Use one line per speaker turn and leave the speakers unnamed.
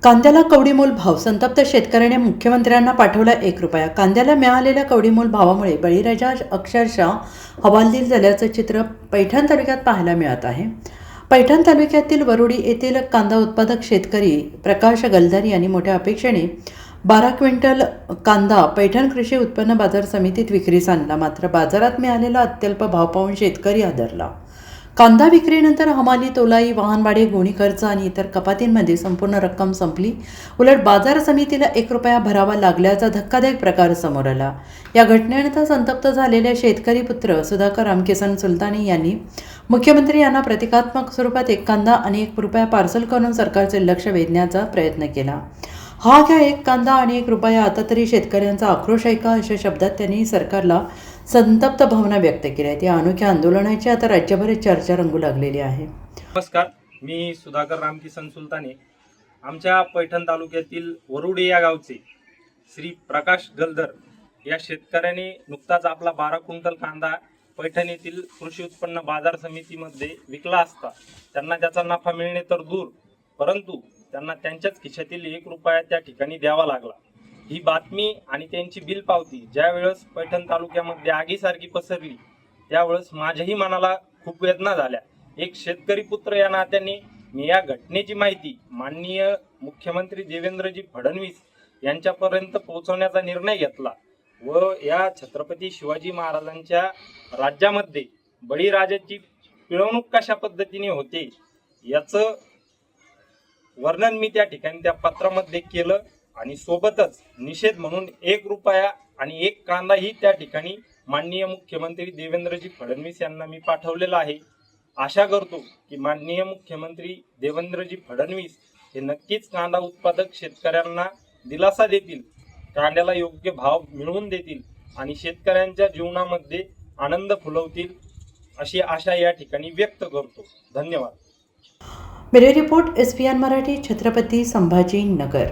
कांद्याला कवडीमोल भाव. संतप्त शेतकऱ्याने मुख्यमंत्र्यांना पाठवला ₹1. कांद्याला मिळालेल्या कवडीमोल भावामुळे बळीराजा अक्षरशः हवालदिल झाल्याचं चित्र पैठण तालुक्यात पाहायला मिळत आहे. पैठण तालुक्यातील वरुडी येथील कांदा उत्पादक शेतकरी प्रकाश गलदार यांनी मोठ्या अपेक्षेने 12 क्विंटल कांदा पैठण कृषी उत्पन्न बाजार समितीत विक्रीस आणला. मात्र बाजारात मिळालेला अत्यल्प भाव पाहून शेतकरी हादरला. कांदा विक्रीनंतर हमाली, तोलाई, वाहन भाडे, गोणी खर्च आणि इतर कपातींमध्ये संपूर्ण रक्कम संपली. उलट बाजार समितीला ₹1 भरावा लागल्याचा धक्कादायक प्रकार समोर आला. या घटनेनंतर संतप्त झालेल्या शेतकरी पुत्र सुधाकर रामकिसन सुलतानी यांनी मुख्यमंत्री यांना प्रतिकात्मक स्वरूपात एक कांदा आणि ₹1 पार्सल करून सरकारचे लक्ष वेधण्याचा प्रयत्न केला. हा घ्या एक कांदा आणि ₹1, आता तरी शेतकऱ्यांचा आक्रोश ऐका, अशा शब्दात त्यांनी सरकारला संतप्त भावना व्यक्त केल्या. या अनोख्या आंदोलनाची आता राज्यभर चर्चा रंगू लागलेली आहे.
नमस्कार, मी सुधाकर रामकिसन सुलतानी. आमच्या पैठण तालुक्यातील वरुडी या गावचे श्री प्रकाश गलदर या शेतकऱ्याने नुकताच आपला 12 क्विंटल कांदा पैठण येथील कृषी उत्पन्न बाजार समितीमध्ये विकला असता त्यांना त्याचा नफा मिळणे तर दूर, परंतु त्यांना त्यांच्याच खिशातील ₹1 त्या ठिकाणी द्यावा लागला. ही बातमी आणि त्यांची बिल पावती ज्यावेळेस पैठण तालुक्यामध्ये आगीसारखी पसरली त्यावेळेस माझ्याही मनाला खूप वेदना झाल्या. एक शेतकरी पुत्र या नात्याने मी या घटनेची माहिती माननीय मुख्यमंत्री देवेंद्रजी फडणवीस यांच्यापर्यंत पोहोचवण्याचा निर्णय घेतला व या छत्रपती शिवाजी महाराजांच्या राज्यामध्ये बळीराजाची पिळवणूक कशा पद्धतीने होते याचं वर्णन मी त्या ठिकाणी त्या पत्रामध्ये केलं आणि सोबतच निषेध म्हणून ₹1 आणि एक कांदाही त्या ठिकाणी माननीय मुख्यमंत्री देवेंद्रजी फडणवीस यांना मी पाठवलेला आहे. आशा करतो की माननीय मुख्यमंत्री देवेंद्रजी फडणवीस हे नक्कीच कांदा उत्पादक शेतकऱ्यांना दिलासा देतील, कांद्याला योग्य भाव मिळवून देतील आणि शेतकऱ्यांच्या जीवनामध्ये आनंद फुलवतील अशी आशा या ठिकाणी व्यक्त करतो. धन्यवाद.
Bureau report, SPN Marathi, Chhatrapati Sambhajinagar.